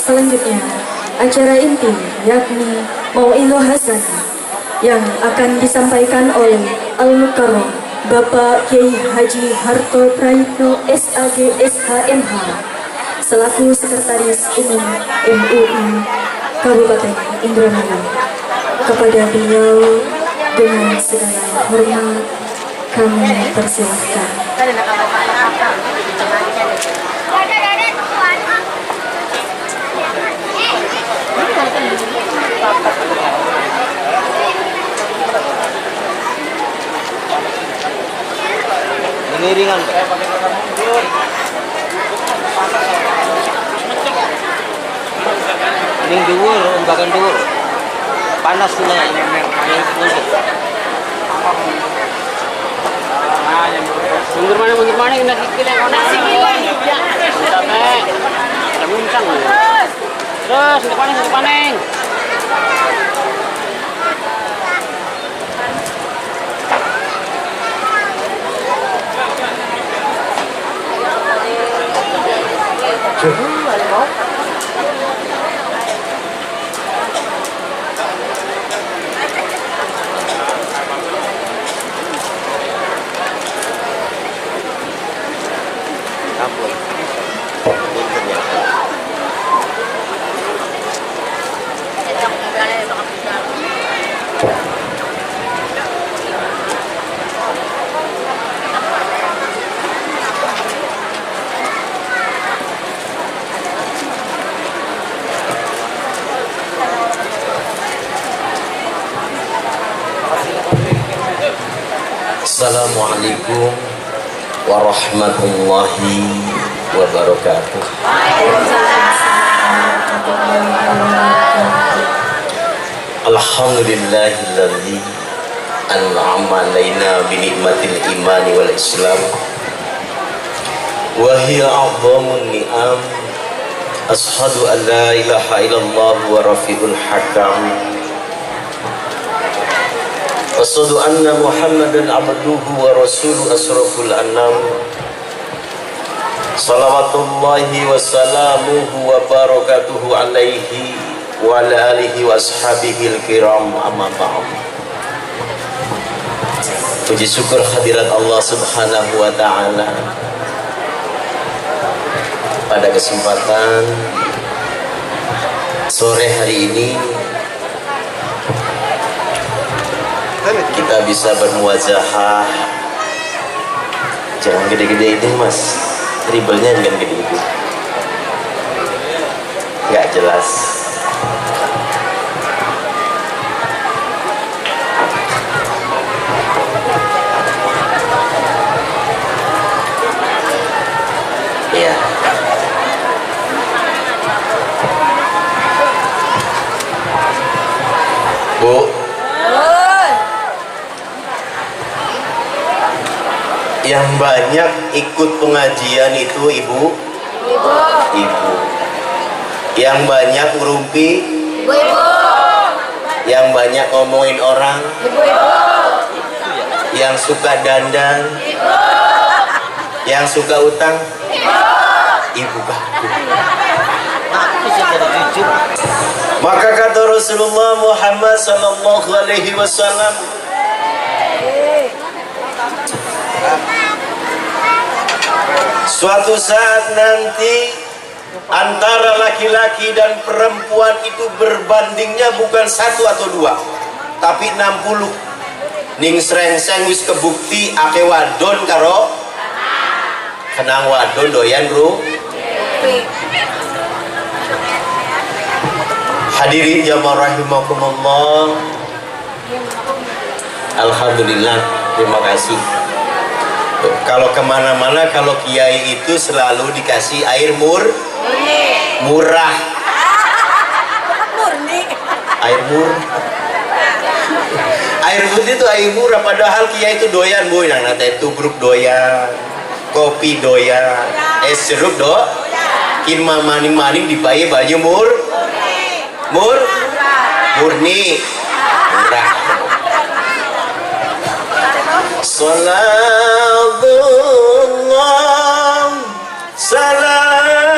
Selanjutnya, acara inti yakni Mau'idhah Hasanah yang akan disampaikan oleh Al-Mukarram Bapak Kiai Haji Harto Prayitno SAG SHMH selaku Sekretaris Umum MUI Kabupaten Indramayu. Kepada beliau dengan segala hormat kami persilahkan. Ini ringan. Ini dhuwur, umbakan dhuwur. Panas tuh lah ini. Mundur mana kena kikil yang kena sikilan. Sampai termuncang. Terus untuk paning. Assalamualaikum warahmatullahi wabarakatuh. Alhamdulillahilladzi an'ama alaina bi ni'matil imani wal islam wa hiya a'dhamun ni'am. Ashhadu an la ilaha illallah wa rafiul hakam. Asyhadu anna Muhammadan abduhu wa rasuluhu asraful anam. Salawatullahi wa salamuhu wa barakatuhu alaihi wa ala alihi wa ashabihil kiram, amma ba'd. Puji syukur hadirat Allah subhanahu wa ta'ala. Pada kesempatan sore hari ini kita bisa bermuwajahah. Jangan gede-gede itu mas, ribelnya jangan gede-gede, nggak jelas. Ya, Bu, yang banyak ikut pengajian itu ibu. Yang banyak ngerumpi. Yang banyak ngomongin orang. Yang suka dandan. Yang suka utang. Ibu bantu. Maka kata Rasulullah Muhammad sallallahu alaihi wasallam, suatu saat nanti antara laki-laki dan perempuan itu berbandingnya bukan 1 atau 2 tapi 60. Ning srengseng wis kebukti ake wadon karo kenang wadon doyan bro. Hadirin jamaah rahimakumullah. Alhamdulillah, terima kasih. Kalau kemana-mana, kalau kiai itu selalu dikasih air murah. Air murah. Air putih itu air murah, padahal kiai itu doyan boy, yang nanti tubruk doyan, kopi doyan, es jeruk kin maning-maning dipakai baju murni murah. Salamullah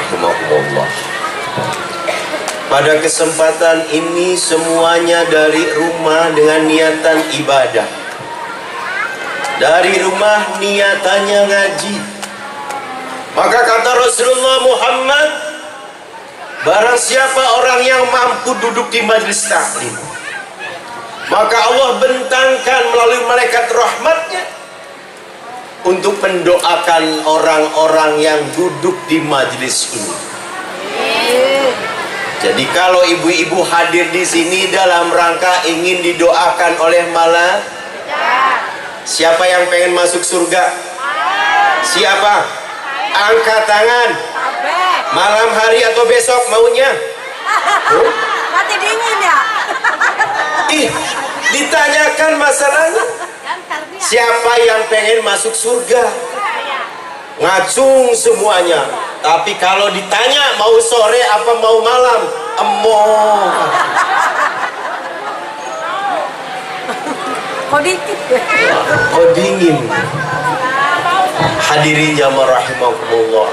rahimahullah. Pada kesempatan ini semuanya dari rumah dengan niatan ibadah. Dari rumah niatannya ngaji. Maka kata Rasulullah Muhammad, barang siapa orang yang mampu duduk di majelis taklim, maka Allah bentangkan melalui malaikat rahmatnya untuk mendoakan orang-orang yang duduk di majelis ini. Jadi kalau ibu-ibu hadir di sini dalam rangka ingin didoakan oleh malaikat, siapa yang pengen masuk surga? Siapa? Angkat tangan. Malam hari atau besok maunya? Mati dingin ya? Ih, ditanyakan masalahnya. Siapa yang pengen masuk surga? Ngacung semuanya. Tapi kalau ditanya mau sore apa mau malam, emoh. Kok dikit? Oh dingin. Hadirin jamaah rahimakumullah.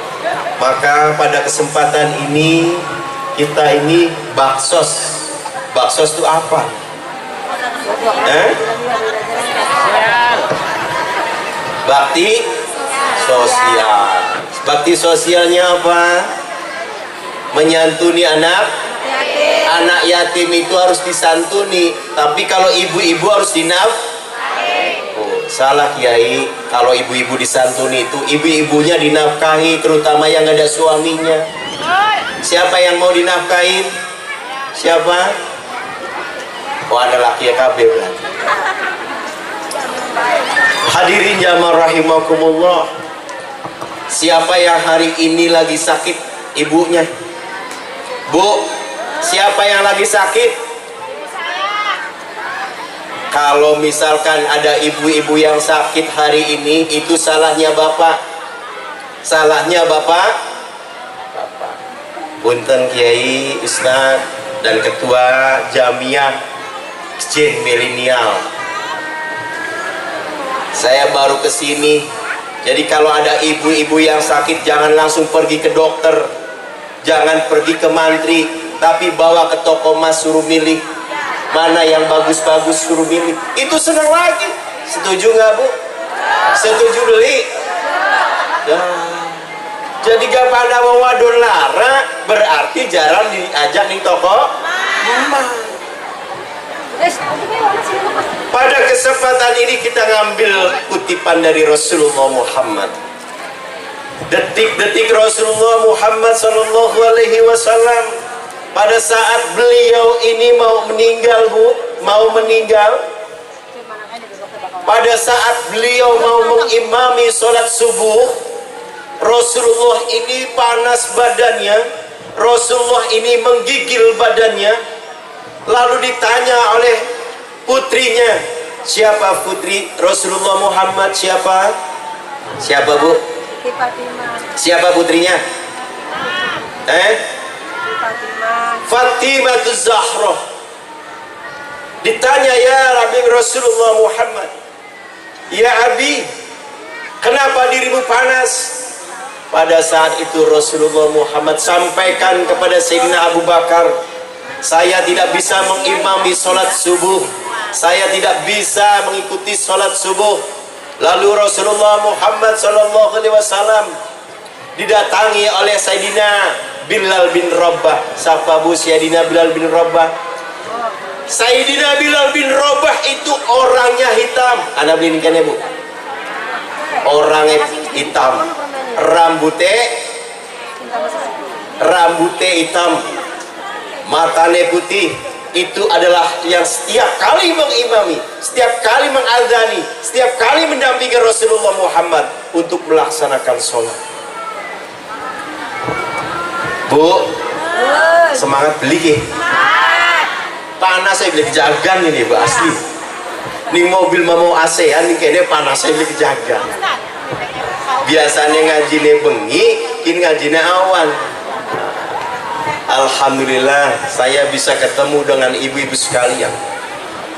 Maka pada kesempatan ini kita ini baksos. Baksos itu apa? Bakti sosial. Bakti sosialnya apa? Menyantuni anak yatim itu harus disantuni. Tapi kalau ibu-ibu harus salah kiai. Kalau ibu-ibu disantuni itu ibu-ibunya dinafkahi, terutama yang ada suaminya. Siapa yang mau dinafkahin? Siapa? Oh ada laki ya kabeh berarti. Hadirin jamaah rahimakumullah. Siapa yang hari ini lagi sakit ibunya? Bu, siapa yang lagi sakit? Kalau misalkan ada ibu-ibu yang sakit hari ini, itu salahnya bapak. Salahnya bapak. Punten Kiai, Ustaz, dan Ketua Jamiah Masjid Milenial. Saya baru kesini. Jadi kalau ada ibu-ibu yang sakit, jangan langsung pergi ke dokter. Jangan pergi ke mantri, tapi bawa ke toko emas suruh milih. Mana yang bagus-bagus suruh milih. Itu senang lagi. Setuju nggak Bu? Setuju beli? Ya. Jadi gak pada mau wadon lara, berarti jarang diajak di toko emas. Pada kesempatan ini kita ngambil kutipan dari Rasulullah Muhammad. Detik-detik Rasulullah Muhammad sallallahu alaihi wasallam pada saat beliau ini mau meninggal, Bu, mau meninggal. Pada saat beliau mau mengimami sholat subuh, Rasulullah ini panas badannya, Rasulullah ini menggigil badannya. Lalu ditanya oleh putrinya, siapa putri Rasulullah Muhammad? Siapa? Siapa Bu? Siapa putrinya? Fatimah Zahra. Ditanya, ya Rabbi Rasulullah Muhammad, ya Abi, kenapa dirimu panas? Pada saat itu Rasulullah Muhammad sampaikan kepada Sayyidina Abu Bakar, saya tidak bisa mengimami sholat subuh, saya tidak bisa mengikuti sholat subuh. Lalu Rasulullah Muhammad SAW didatangi oleh Sayyidina Bilal bin Rabah. Siapa Bu Sayyidina Bilal bin Rabah? Sayyidina Bilal bin Rabah itu orangnya hitam. Anda belikan ya Bu? Orangnya hitam, rambutnya hitam, matanya putih. Itu adalah yang setiap kali mengimami, setiap kali mengadzani, setiap kali mendampingi Rasulullah Muhammad untuk melaksanakan sholat. Bu, semangat beli ke? Panas saya beli kejagan ini Bu, asli. Nih mobil mau ASEAN nih kayaknya panas saya beli kejagan. Biasanya ngajine bengi, kini ngajine awan. Alhamdulillah saya bisa ketemu dengan ibu-ibu sekalian.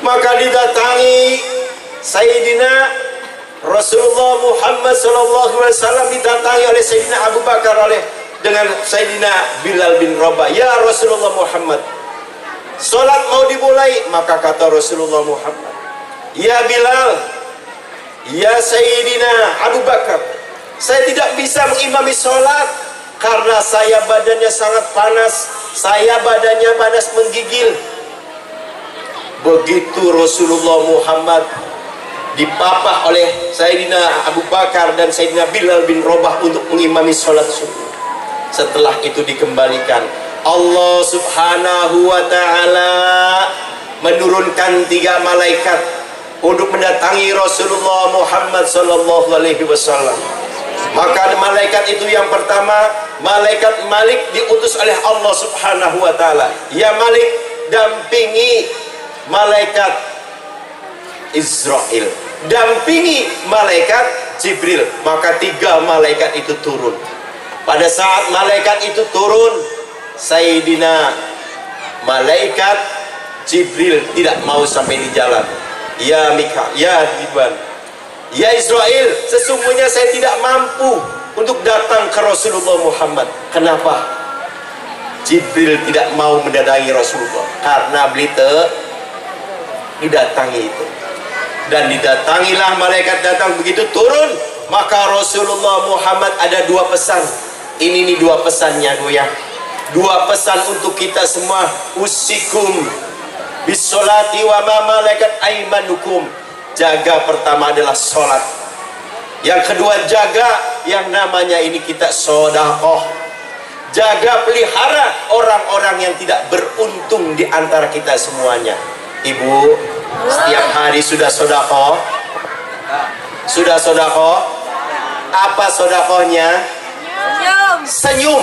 Maka didatangi Sayyidina Rasulullah Muhammad SAW, didatangi oleh Sayyidina Abu Bakar, oleh dengan Sayyidina Bilal bin Rabah, ya Rasulullah Muhammad, sholat mau dimulai. Maka kata Rasulullah Muhammad, ya Bilal, ya Sayyidina Abu Bakar, saya tidak bisa mengimami sholat karena saya badannya sangat panas, saya badannya panas menggigil. Begitu Rasulullah Muhammad dipapah oleh Sayyidina Abu Bakar dan Sayyidina Bilal bin Rabah untuk mengimami sholat subuh. Setelah itu dikembalikan, Allah subhanahu wa ta'ala menurunkan 3 malaikat untuk mendatangi Rasulullah Muhammad sallallahu alaihi wasallam. Maka malaikat itu yang pertama, malaikat Malik diutus oleh Allah subhanahu wa ta'ala. Ya Malik, dampingi malaikat Israel, dampingi malaikat Jibril. Maka 3 malaikat itu turun. Pada saat malaikat itu turun, Sayyidina malaikat Jibril tidak mau sampai di jalan. Ya Mika, ya Jibril, ya Israel, sesungguhnya saya tidak mampu untuk datang ke Rasulullah Muhammad. Kenapa? Jibril tidak mau mendatangi Rasulullah karena beliau didatangi itu. Dan didatangilah malaikat datang, begitu turun, maka Rasulullah Muhammad ada 2 pesan. Ini nih 2 pesannya goyang. 2 pesan untuk kita semua. Usikum bisolati wa ma malaikat aimanukum. Jaga pertama adalah sholat. Yang kedua jaga yang namanya ini kita sodakoh. Jaga pelihara orang-orang yang tidak beruntung di antara kita semuanya. Ibu, setiap hari sudah sodakoh? Sudah sodakoh? Apa sodakohnya? Senyum.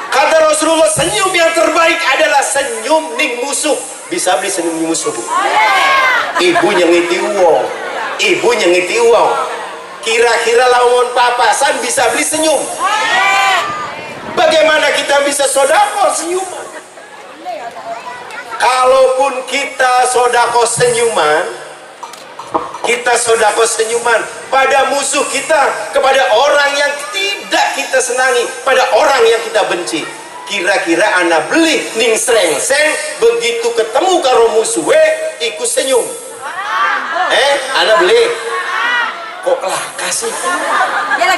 Kata Rasulullah, senyum yang terbaik adalah senyum ning musuh. Bisa beli senyum ning musuh, Bu? Ibu nyengiti uang, ibu nyengiti uang. Kira-kira lawan papasan bisa beli senyum. Bagaimana kita bisa sodako senyuman? Kalaupun kita sodako senyuman, kita sodako senyuman pada musuh kita, kepada orang yang tidak kita senangi, pada orang yang kita benci. Kira-kira anak beli ning srengseng, begitu ketemu karo musuhe ikut senyum. Anak beli kok lah kasih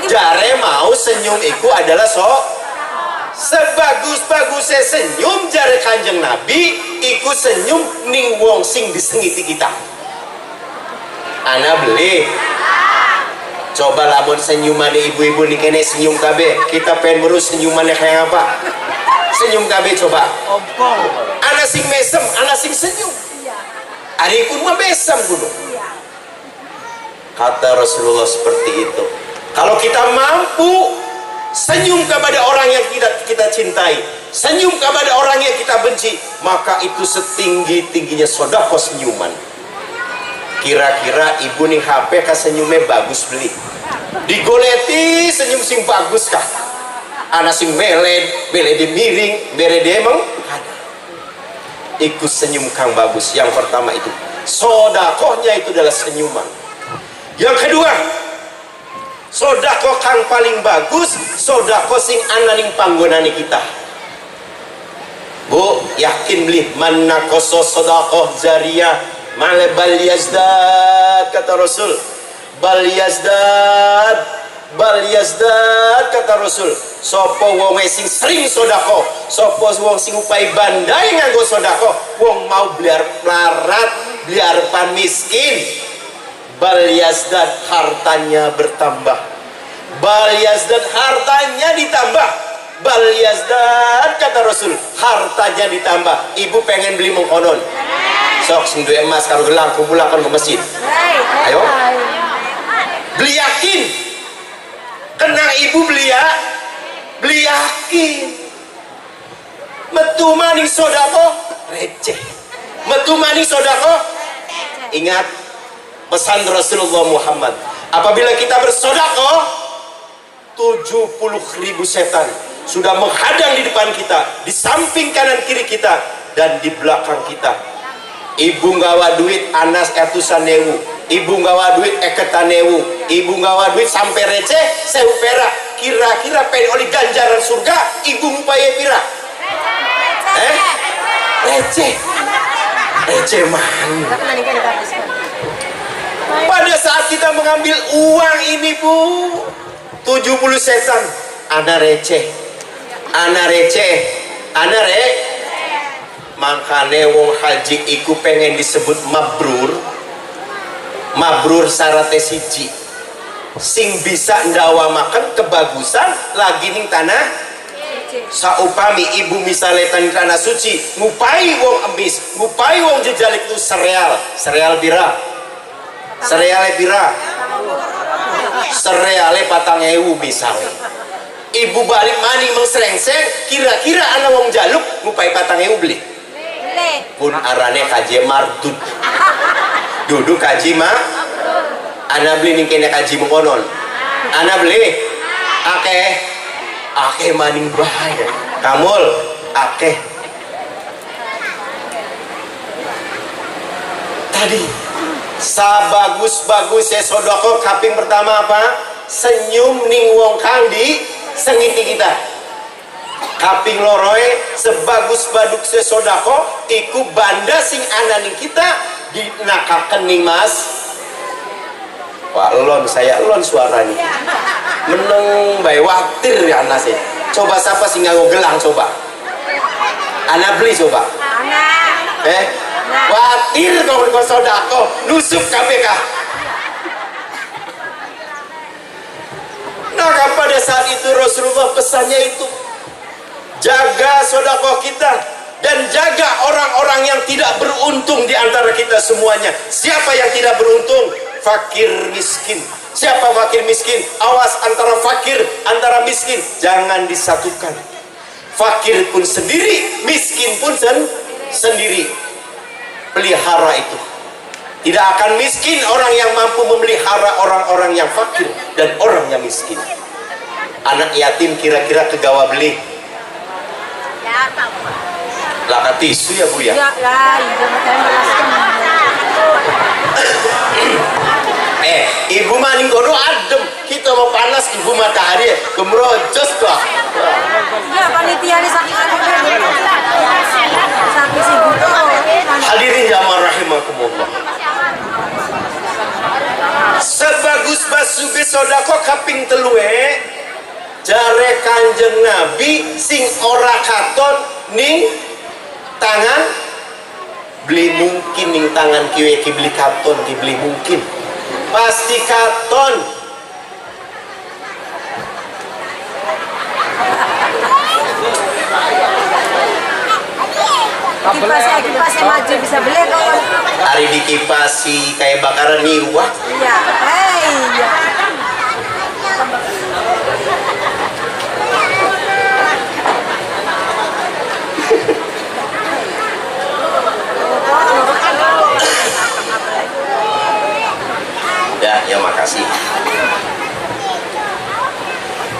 jare mau senyum iku adalah sebagus-bagusnya senyum jare Kanjeng Nabi iku senyum ning wong sing disengiti kita. Anak beli coba lamun senyuman ibu-ibu nih kene senyum kabe, kita pengen merus senyumannya kayak apa? Senyum kabe coba. Anak sing mesem, anak sing senyum. Ari pun mah mesem kudu. Kata Rasulullah seperti itu. Kalau kita mampu senyum kepada orang yang kita cintai, senyum kepada orang yang kita benci, maka itu setinggi-tingginya sedekah senyuman. Kira-kira ibu nih HP ka senyumnya bagus beli, digoleti senyum sing bagus kah? Anak sing meled miring, berede emang ada. Ikut senyum kang bagus. Yang pertama itu sodakohnya itu adalah senyuman. Yang kedua, sodakoh kang paling bagus, sodakoh sing ananing panggonane kita. Bu, yakin beli manakoso sodakoh jariyah male bal yazdad, kata Rasul. Bal yazdad kata Rasul. Sopo wong sing sering sodakoh, sopo wong sing upai bandai nganggo sodakoh, wong mau biar melarat, biar pan miskin, bal yazdad, hartanya bertambah. Bal yazdad, hartanya ditambah. Bal yazdad kata Rasul, hartanya ditambah. Ibu pengen beli mengkonon, sok sing duwe emas karo gelang kumpulakan ke masjid. Ayo beli yakin. Kena ibu beli ya, beli yakin. Metu maning sodako receh, metu maning sodako. Ingat pesan Rasulullah Muhammad, apabila kita bersodako, 70.000 setan sudah menghadang di depan kita, di samping kanan kiri kita, dan di belakang kita. Ibu nggawa duit anas etusan ewu, ibu nggawa duit eketanewu, ibu nggawa duit sampai receh 1000 perak. kira-kira pengen oleh ganjaran surga, ibu ngupaya pira? Receh. Receh man. Pada saat kita mengambil uang ini bu, 70 sesan, ana receh. Makanya wong haji iku pengen disebut mabrur syaratnya siji, sing bisa ndawa makan kebagusan lagi ning tanah. Saupami ibu misalnya tanah suci ngupai wong emis, ngupai wong jejalik itu sereal bira, sereale 4.000 misalnya. Ibu balik mani mengserengseng, kira-kira anak wong jaluk ngupai 4.000 beli pun arane kaji mardut duduk kaji mah anak beli ning kene kaji mengonon, anak beli akeh maning bahaya kamul akeh. Tadi sabagus-bagus sodako kaping pertama apa? Senyum ning wong kang di sengiti kita. Kaping loroe sebagus baduk sodako iku banda sing ananing kita dinakaken ning mas. Wah saya elon suaranya meneng bae watir ya anak sih. Coba siapa sing nganggo gelang coba. Anak beli coba. Watir kau sodako nusuk KPK. Maka pada saat itu Rasulullah pesannya itu jaga sodako kita dan jaga orang-orang yang tidak beruntung di antara kita semuanya. Siapa yang tidak beruntung? Fakir miskin. Siapa fakir miskin? Awas antara fakir, antara miskin jangan disatukan. Fakir pun sendiri, miskin pun sendiri. Pelihara itu. Tidak akan miskin orang yang mampu memelihara orang-orang yang fakir dan orang yang miskin. Anak yatim kira-kira kegawa beli. Laka tisu ya bu ya? Ibu maning kono adem, kita mau panas ibu matahari kemerojos kok. Ya panitia di saking sibuk. Hadirin jamaah rahimakumullah. Sebagus basuge sodako kaping telue jare Kanjeng Nabi sing ora katon ning tangan beli mungkin ning tangan kiwe kibli katon kibli mungkin pasti katon. Kipasnya maju bisa beli kawan. Hari dikipasi kayak bakaran niwah. Iya, iya. Ya makasih.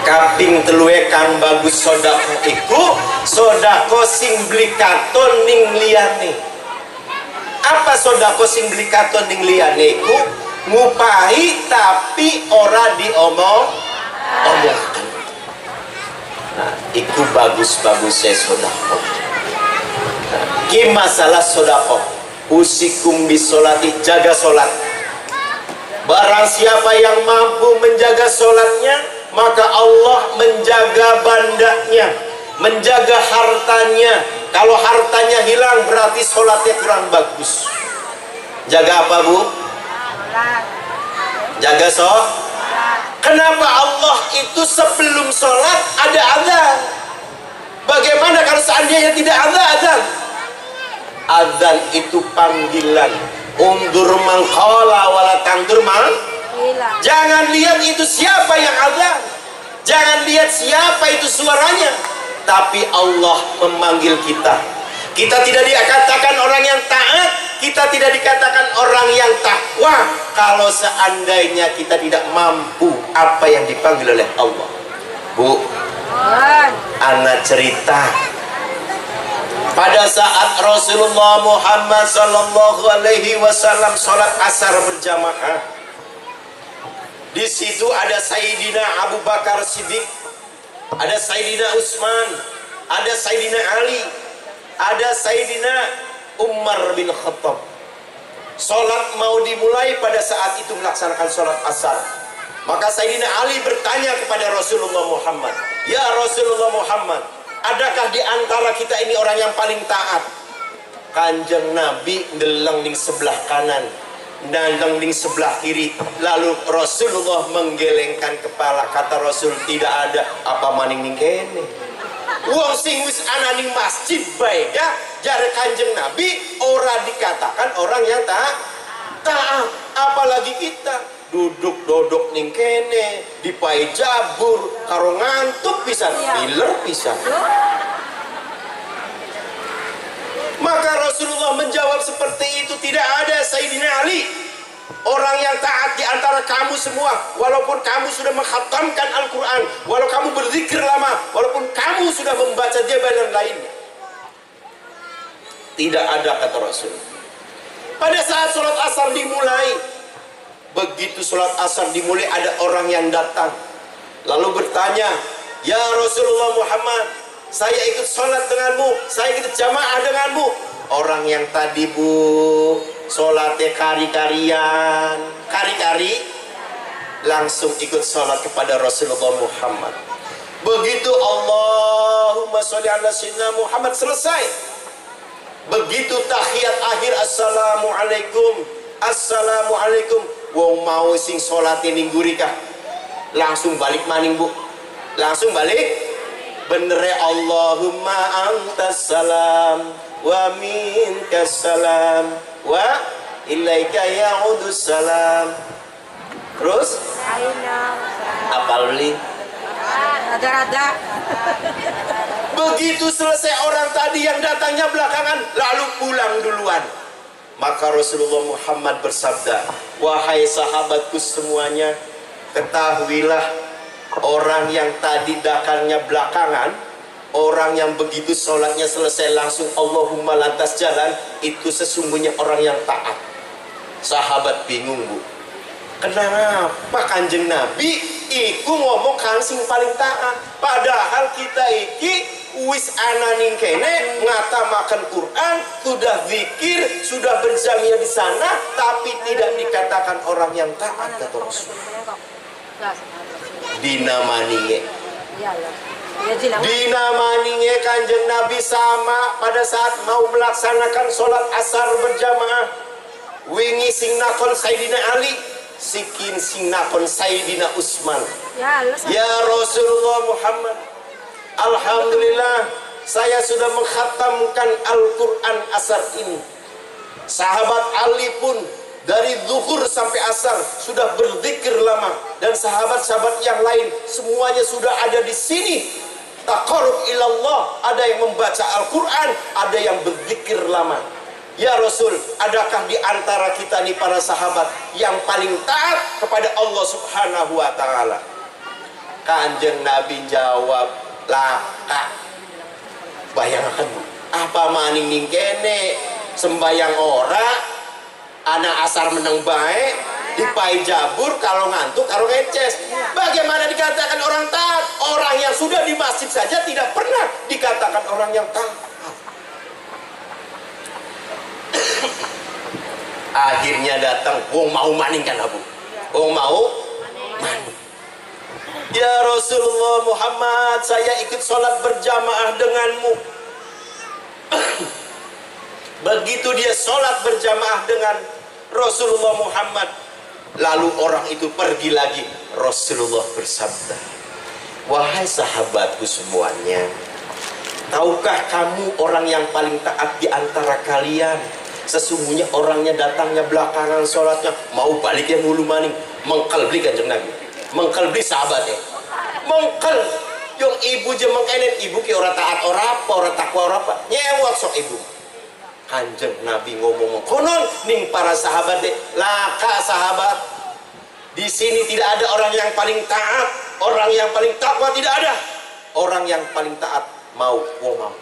Kaping telue kang bagus sodako iku sodako sing beli katon ning liyane. Apa sodako sing beli katon ning liyane iku? Ngupahi tapi ora omongkan. Nah, iku bagus-bagusnya sodako. Ki masalah sodako usikum bisolati, jaga solat. Barang siapa yang mampu menjaga solatnya, maka Allah menjaga bandanya, menjaga hartanya. Kalau hartanya hilang berarti solatnya kurang bagus. Jaga apa bu? Jaga solat. Kenapa Allah itu sebelum solat ada azan? Bagaimana kalau seandainya tidak ada azan? Azan itu panggilan. Undur mangkala wala tangdur mang. Jangan lihat itu siapa yang azan, jangan lihat siapa itu suaranya, tapi Allah memanggil kita. Kita tidak dikatakan orang yang taat, kita tidak dikatakan orang yang takwa kalau seandainya kita tidak mampu apa yang dipanggil oleh Allah. Bu, anak cerita pada saat Rasulullah Muhammad sallallahu alaihi wasallam sholat asar berjamaah, Di situ ada Sayyidina Abu Bakar Siddiq, ada Sayyidina Utsman, ada Sayyidina Ali, ada Sayyidina Umar bin Khattab. Sholat mau dimulai pada saat itu melaksanakan sholat asar. Maka Sayyidina Ali bertanya kepada Rasulullah Muhammad, "Ya Rasulullah Muhammad, adakah di antara kita ini orang yang paling taat?" Kanjeng Nabi ndeleng ning sebelah kanan, ndeleng ning sebelah kiri. Lalu Rasulullah menggelengkan kepala. Kata Rasul, "Tidak ada apa maning ning kene. Wong sing wis ana ning masjid bae ya." Jare Kanjeng Nabi ora dikatakan orang yang taat. Apalagi kita duduk ning kene dipai jabur karo ngantuk pisan, piler pisan. Maka Rasulullah menjawab seperti itu. Tidak ada Sayyidina Ali orang yang taat di antara kamu semua, walaupun kamu sudah mengkhatamkan Al-Quran, walau kamu berzikir lama, walaupun kamu sudah membaca jabal dan lainnya. Tidak ada, kata Rasul. Pada saat sholat asar dimulai, begitu sholat asar dimulai, ada orang yang datang lalu bertanya, "Ya Rasulullah Muhammad, saya ikut sholat denganmu, saya ikut jamaah denganmu." Orang yang tadi, Bu, sholatnya kari-karian, kari-kari, langsung ikut sholat kepada Rasulullah Muhammad. Begitu Allahumma sholli ala sayyidina Muhammad selesai, begitu tahiyat akhir, assalamualaikum, assalamualaikum, wong mau sing sholat ini gurikah, langsung balik maning, Bu, langsung balik. Bener, Allahumma antas salam wa minkas salam wa ilaika ya'udus salam. Terus apal li? Rada-rada. Begitu selesai orang tadi yang datangnya belakangan lalu pulang duluan. Maka Rasulullah Muhammad bersabda, "Wahai sahabatku semuanya, ketahuilah, orang yang tadi datangnya belakangan, orang yang begitu sholatnya selesai langsung Allahumma lantas jalan, itu sesungguhnya orang yang taat." Sahabat bingung, Bu, kenapa Kanjeng Nabi iku ngomong kan sing paling taat, padahal kita iki wis ana ning kene ngatamakan Quran, sudah zikir, sudah berjamaah di sana, tapi tidak dikatakan orang yang taat, kata Rasul. Dinamaninge dinamaninge Kanjeng Nabi sama pada saat mau melaksanakan sholat asar berjamaah. Wingi sing nakon Sayyidina Ali, sikin sing nakon Sayyidina Utsman. Ya Rasulullah Muhammad, alhamdulillah saya sudah mengkhatamkan Al-Quran asar ini. Sahabat Ali pun dari zuhur sampai asar sudah berzikir lama, dan sahabat-sahabat yang lain semuanya sudah ada di sini. Taqarrub ilallah, ada yang membaca Al-Quran, ada yang berzikir lama. Ya Rasul, adakah di antara kita nih para sahabat yang paling taat kepada Allah Subhanahu wa Ta'ala? Kanjeng Nabi jawab, "Laka." Bayangkan, Bu, apa maning ning kene sembayang ora, anak asar meneng baik, dipai jabur, kalau ngantuk karo ngeces. Bagaimana dikatakan orang taat? Orang yang sudah di masjid saja tidak pernah dikatakan orang yang taat. Akhirnya datang wong mau maning kan, Bu, wong mau maning. Ya Rasulullah Muhammad, saya ikut sholat berjamaah denganmu. Begitu dia sholat berjamaah dengan Rasulullah Muhammad, lalu orang itu pergi lagi. Rasulullah bersabda, "Wahai sahabatku semuanya, tahukah kamu orang yang paling taat di antara kalian? Sesungguhnya orangnya datangnya belakangan sholatnya, mau balik yang mulu maning." Mengkelbli Kanjeng Nabi, mengkelbli sahabatnya, mengkel yang ibu je mengkenen, ibu ki ora taat ora apa, ora takwa ora apa, nyewot sok ibu. Kanjeng Nabi ngomong konon ning para sahabat deh, "Laka sahabat, di sini tidak ada orang yang paling taat, orang yang paling takwa tidak ada. Orang yang paling taat mau wong mau."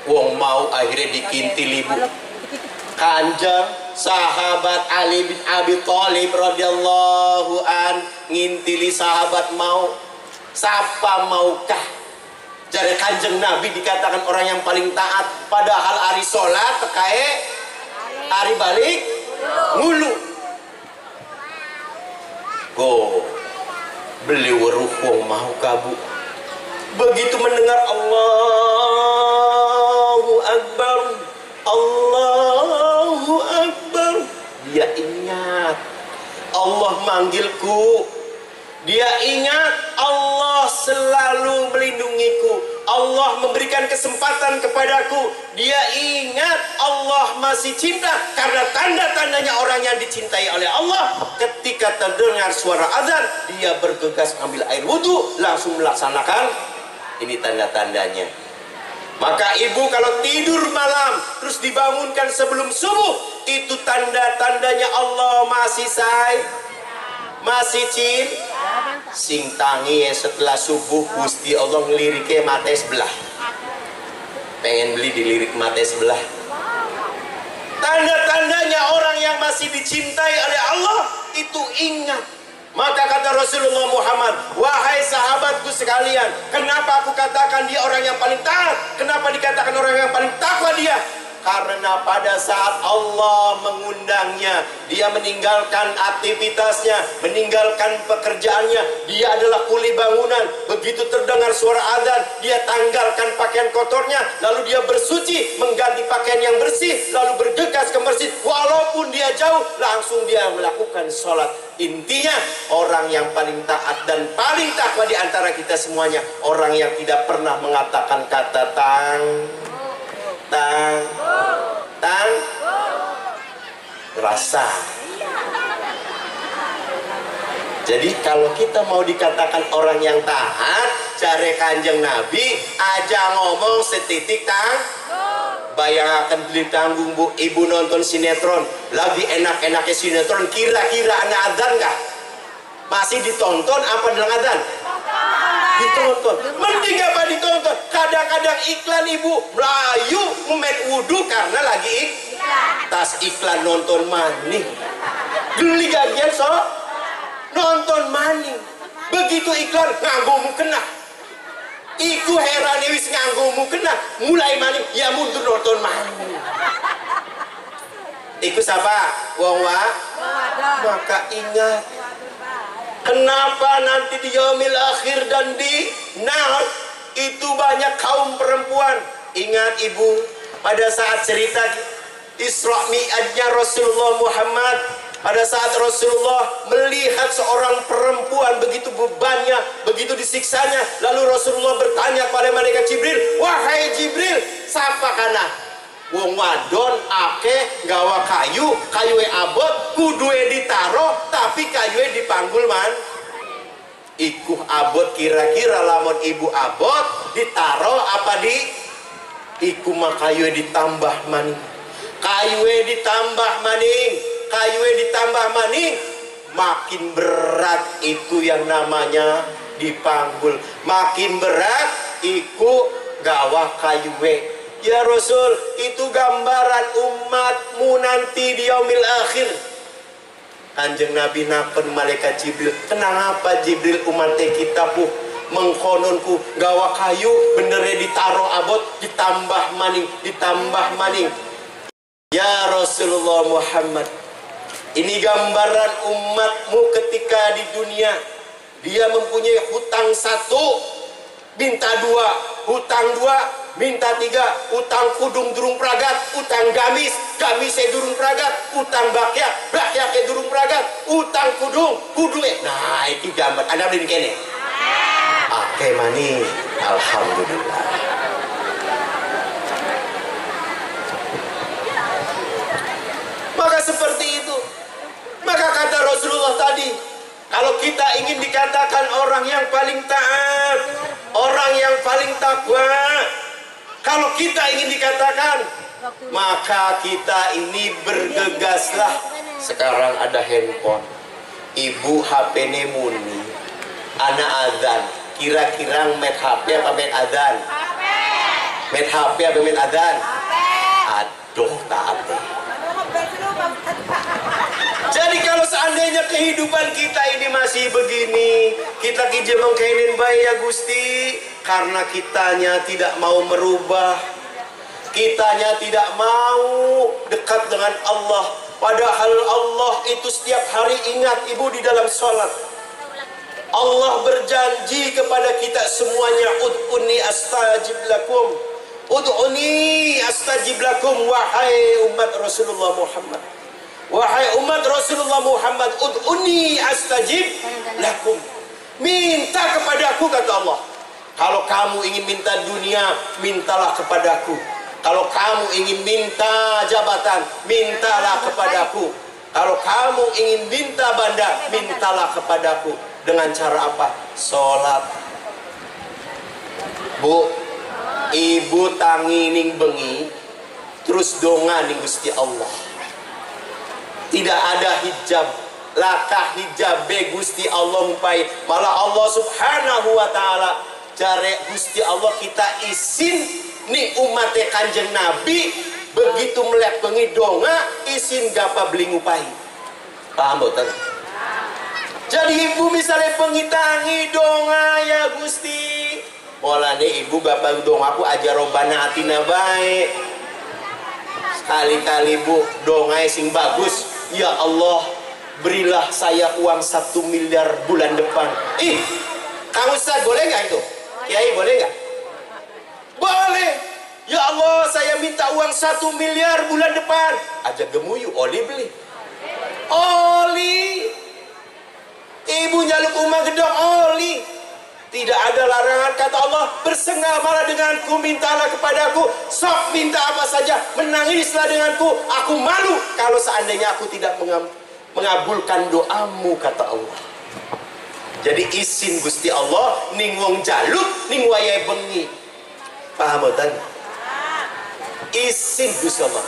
Wong mau akhirnya dikintil ibu. Kanjeng sahabat Ali bin Abi Thalib radhiyallahu an ngintili sahabat mau, siapa maukah jare Kanjeng Nabi dikatakan orang yang paling taat, padahal hari sholat tekae hari balik ngulu. Beli weruh wong mau kabu. Begitu mendengar Allahu Akbar, Allahu Akbar, dia ingat Allah manggilku, dia ingat Allah selalu melindungiku, Allah memberikan kesempatan kepadaku, dia ingat Allah masih cinta. Karena tanda-tandanya orang yang dicintai oleh Allah, ketika terdengar suara azan dia bergegas ambil air wudhu langsung melaksanakan. Ini tanda-tandanya. Maka ibu kalau tidur malam terus dibangunkan sebelum subuh, itu tanda-tandanya Allah masih masih sing tangi setelah subuh Gusti Allah ngelirike mata sebelah. Pengen beli dilirik mata sebelah. Tanda-tandanya orang yang masih dicintai oleh Allah itu ingat. Maka kata Rasulullah Muhammad, wahai sahabatku sekalian, kenapa aku katakan dia orang yang paling taat? Kenapa dikatakan orang yang paling takwa dia? Karena pada saat Allah mengundangnya, dia meninggalkan aktivitasnya, meninggalkan pekerjaannya, dia adalah kuli bangunan. Begitu terdengar suara azan, dia tanggalkan pakaian kotornya, lalu dia bersuci, mengganti pakaian yang bersih, lalu bergegas ke masjid. Walaupun dia jauh, langsung dia melakukan sholat. Intinya, orang yang paling taat dan paling takwa di antara kita semuanya, orang yang tidak pernah mengatakan kata tang rasa. Jadi kalau kita mau dikatakan orang yang taat, cari Kanjeng Nabi aja ngomong setitik bayangkan beli tanggung bu, ibu nonton sinetron lagi enak-enaknya sinetron, kira-kira anak adzan nggak? Masih ditonton apa dalam adzan? Ditonton. Mending apa ditonton? Kadang-kadang iklan ibu melayu memet wudhu karena lagi tas iklan nonton maning. Geli gagian so nonton maning. Begitu iklan nganggomu kena. Iku heran wis nganggomu kena. Mulai maning ya mundur nonton maning. Iku siapa? Wong wa. Maka ingat, kenapa nanti di yaumil akhir dan di nar itu banyak kaum perempuan. Ingat ibu, pada saat cerita Isra Mi'rajnya Rasulullah Muhammad, pada saat Rasulullah melihat seorang perempuan begitu bebannya, begitu disiksanya, lalu Rasulullah bertanya kepada malaikat Jibril, wahai Jibril, siapa kana? Wong wadon ake gawa kayu abot, kudue ditaro tapi kayunya dipanggul man. Iku abot kira-kira lamun ibu abot ditaro apa di iku mah kayunya ditambah maning. Kayunya ditambah maning, kayunya ditambah maning, makin berat itu yang namanya dipanggul. Makin berat iku gawa kayunya. Ya Rasul, itu gambaran umatmu nanti di yaumil akhir. Kanjeng Nabi nakon malaikat Jibril, kenapa Jibril umat kita puh mengkononku gawa kayu benernya ditaro abot ditambah maning. Ya Rasulullah Muhammad, ini gambaran umatmu ketika di dunia. Dia mempunyai hutang 1 minta 2, hutang 2 minta 3, utang kudung durung pragat, utang gamis durung pragat, utang bakyak durung pragat, utang kudung nah itu gambar anda beli kene oke mani. Alhamdulillah. Maka seperti itu. Maka kata Rasulullah tadi, kalau kita ingin dikatakan orang yang paling taat, orang yang paling takwa, kalau kita ingin dikatakan, maka kita ini bergegaslah. Sekarang ada handphone, ibu HP-ne muni, anak azan, kira-kira met HP apa met azan? Met HP apa met azan? Aduh taat. Jadi kalau seandainya kehidupan kita ini masih begini, kita kijemeng kainin baik ya Gusti, karena kitanya tidak mau merubah, kitanya tidak mau dekat dengan Allah. Padahal Allah itu setiap hari ingat ibu di dalam sholat. Allah berjanji kepada kita semuanya, ud'uni astajib lakum, ud'uni astajib lakum, wahai umat Rasulullah Muhammad, wahai umat Rasulullah Muhammad, ud'uni astajib lakum, minta kepadaku, kata Allah. Kalau kamu ingin minta dunia, mintalah kepadaku. Kalau kamu ingin minta jabatan, mintalah kepadaku. Kalau kamu ingin minta banda, mintalah kepadaku. Dengan cara apa? Sholat. Bu, ibu tangi ning bengi, terus donga ning Gusti Allah. Tidak ada hijab, lakah hijab be Gusti Allah umpai. Malah Allah subhanahu wa ta'ala jare Gusti Allah kita isin nih umat Kanjeng Nabi, begitu melek bengi donga isin gapa beli ngupai. Paham boten? Jadi ibu misalnya pengitangi donga ya Gusti, mulane ibu gapa donga aku aja robana atina baik. Sekali-kali bu donga sing bagus, ya Allah berilah saya uang 1 miliar bulan depan. Ih, Kang Ustaz boleh nggak itu? Kiai boleh nggak? Boleh. Ya Allah saya minta uang 1 miliar bulan depan. Aja gemuyu, oli beli. Oli. Ibu nyaluk umah gedong oli. Tidak ada larangan, kata Allah, bersengamalah denganku, mintalah kepadaku, sok minta apa saja, menangislah denganku. Aku malu kalau seandainya aku tidak mengabulkan doamu, kata Allah. Jadi isin Gusti Allah ning wong jaluk ning wayahe bengi. Paham boten? Isin Gusti Allah.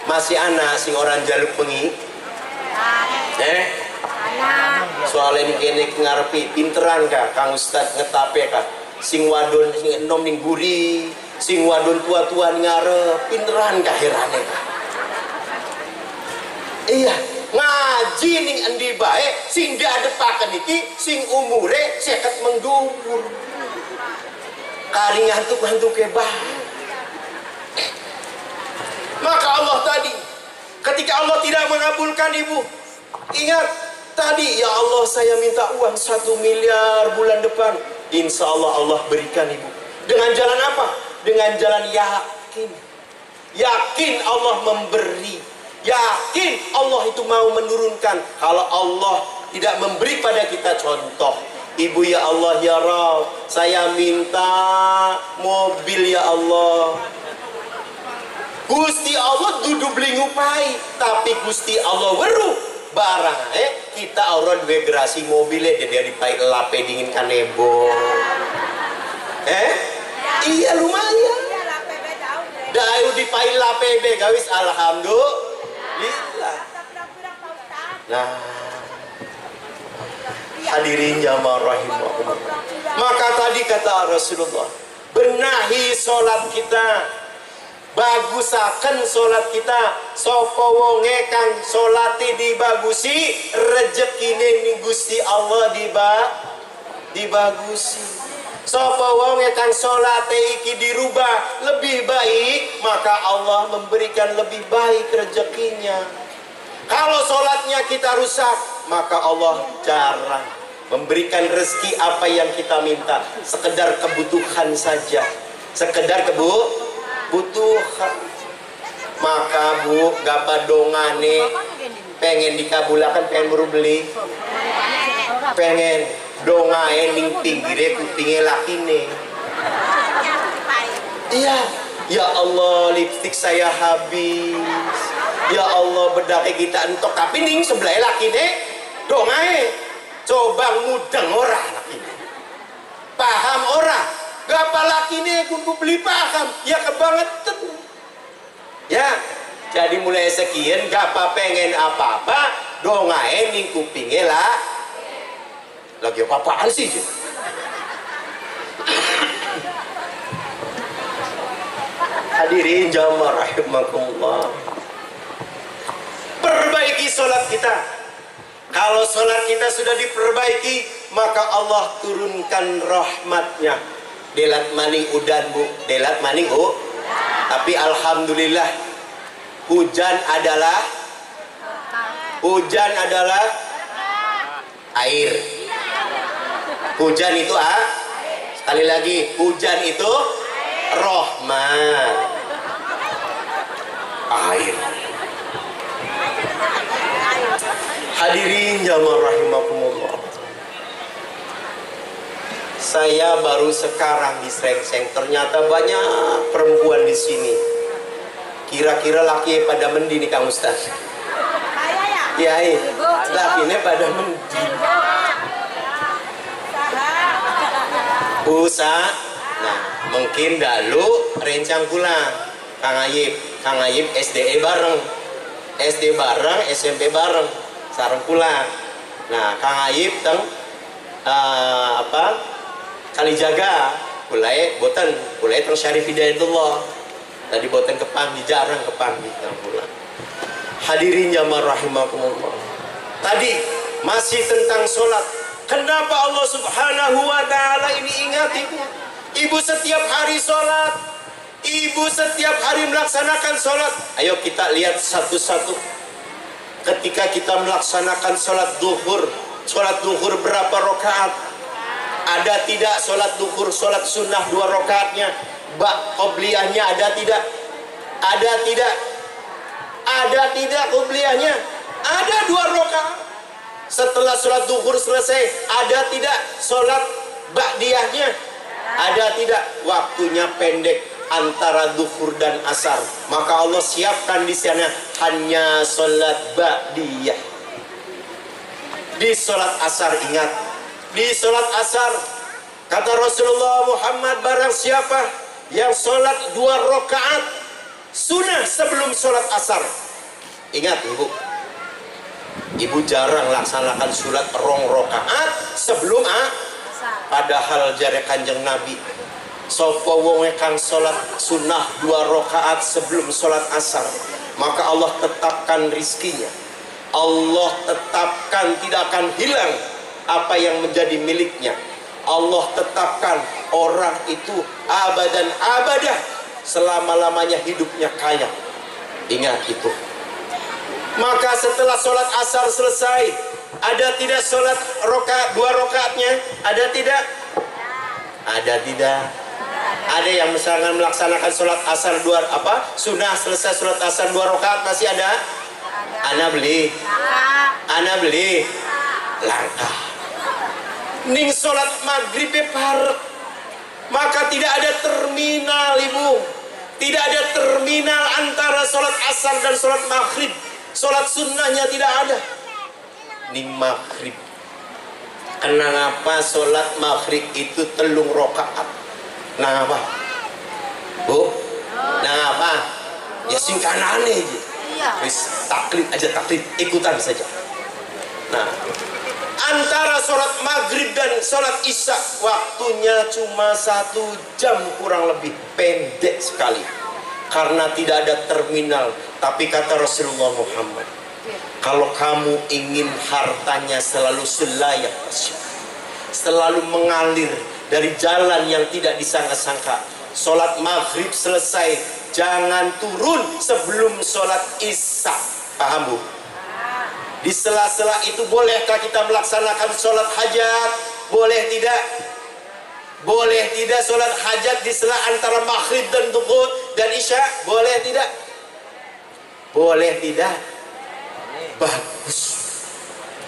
Masih anak sing orang jaluk bengi? Soalnya kene ngarepi pinteran kah Kang Ustad ngetape kah? Sing wadon sing enom ning guri, sing wadon tua-tua ngarep pinteran kah herane kah? Iya, ngaji ning endi bae sing diadepaken iki sing umure 50 menggugur. Kari ngantuk-ngantuke bae. Maka Allah tadi ketika Allah tidak mengabulkan ibu, ingat tadi, ya Allah saya minta uang 1 miliar bulan depan. Insya Allah Allah berikan ibu. Dengan jalan apa? Dengan jalan yakin. Yakin Allah memberi. Yakin Allah itu mau menurunkan. Kalau Allah tidak memberi pada kita, contoh, ibu ya Allah ya Rabb, saya minta mobil ya Allah. Gusti Allah duduk beli ngupai, tapi Gusti Allah weruh barang kita orang dua gerasi mobilnya dan dia dipai lape dingin kanebo. Iya lumayan. Dayu dipai lape be gawis alhamdulillah. Nah, hadirin jamaah rahimakumullah. Maka tadi kata Rasulullah, benahi sholat kita, bagusaken sholat kita. Sapa wonge kang sholati dibagusi, rezekine ning Gusti Allah dibagusi. Sapa wonge kang sholate iki dirubah lebih baik, maka Allah memberikan lebih baik rezekinya. Kalau sholatnya kita rusak, maka Allah jarang memberikan rezeki apa yang kita minta. Sekedar kebutuhan saja, sekedar kebutuhan. Maka bu, gapa dongane pengen dikabulakan, pengen buru beli, pengen dongae ning pinggire kupinge lakine. Iya, ya Allah lipstik saya habis, ya Allah bedake kita entok, tapi ning sebelah lakine dongae. Coba mudeng ora lakine, paham ora? Gapa lakine kudu beli paham, ya kebangetan. Ya, jadi mulai sekian gapa pengen apa-apa dongae ning kupinge lah. Lagi apa-apaan sih? Hadirin jamaah rahimakumullah. perbaiki sholat kita. Kalau sholat kita sudah diperbaiki, maka Allah turunkan rahmatnya. Delat maning udan bu, delat maning tapi alhamdulillah hujan adalah air. Hujan itu sekali lagi, hujan itu rahmat. Air. Hadirin jamaah rahimakumullah. Saya baru sekarang di Srengseng, ternyata banyak perempuan di sini. Kira-kira laki pada mendi nih Kang Ustaz. Ya, lakinya pada mendi. Usaha. Nah, mungkin dahulu rencang pulang. Kang Ayib SDE bareng, SMP bareng, sareng pulang. Nah, Kang Ayib teng Kalijaga, mulai boten, mulai teng Syarif Hidayatullah. Tadi boten kepanggi, jarang kepanggi teng pulang. Hadirin jamaah rahimakumullah. Tadi masih tentang sholat. Kenapa Allah Subhanahu wa ta'ala ini ingat ibu? Ibu setiap hari sholat, ibu setiap hari melaksanakan sholat. Ayo kita lihat satu-satu. Ketika kita melaksanakan sholat duhur berapa rakaat? Ada tidak sholat duhur, sholat sunnah 2 rakaatnya? Qobliyahnya ada tidak? Ada tidak? Ada tidak qobliyahnya? Ada 2 rakaat. Setelah sholat duhur selesai, ada tidak sholat ba'diyahnya? Ada tidak? Waktunya pendek antara duhur dan asar, maka Allah siapkan di sana hanya sholat ba'diyah. Di sholat asar, ingat, di sholat asar kata Rasulullah Muhammad, barang siapa yang sholat 2 rakaat sunnah sebelum sholat asar. Ingat ibu jarang laksanakan sholat 2 rakaat sebelum padahal jare Kanjeng Nabi, sapa wong kang sholat sunnah 2 rakaat sebelum sholat asar, maka Allah tetapkan rizkinya. Allah tetapkan tidak akan hilang apa yang menjadi miliknya. Allah tetapkan orang itu abadan abadah, selama-lamanya hidupnya kaya. Ingat itu. Maka setelah sholat asar selesai, ada tidak sholat 2 rakaatnya? Ada tidak? Ada tidak? Ada yang misalkan melaksanakan sholat asar sunnah, selesai sholat asar 2 rakaat masih ada? Ana beli langkah. Ning sholat maghrib parek, maka tidak ada terminal ibu, tidak ada terminal antara sholat asar dan sholat maghrib. Sholat sunnahnya tidak ada. Ning maghrib, kenapa sholat maghrib itu 3 rakaat? Kenapa bu? Kenapa? Ya singkanane aja. Wis taklid aja, taklid, ikutan saja. Nah, antara sholat maghrib dan sholat isya waktunya cuma 1 jam kurang lebih, pendek sekali karena tidak ada terminal. Tapi kata Rasulullah Muhammad, kalau kamu ingin hartanya selalu selayak, selalu mengalir dari jalan yang tidak disangka-sangka, sholat maghrib selesai jangan turun sebelum sholat isya. Paham bu? Di sela-sela itu bolehkah kita melaksanakan sholat hajat? Boleh tidak? Boleh tidak sholat hajat di sela antara maghrib dan duhur dan isya? Boleh tidak? Boleh tidak? Bagus.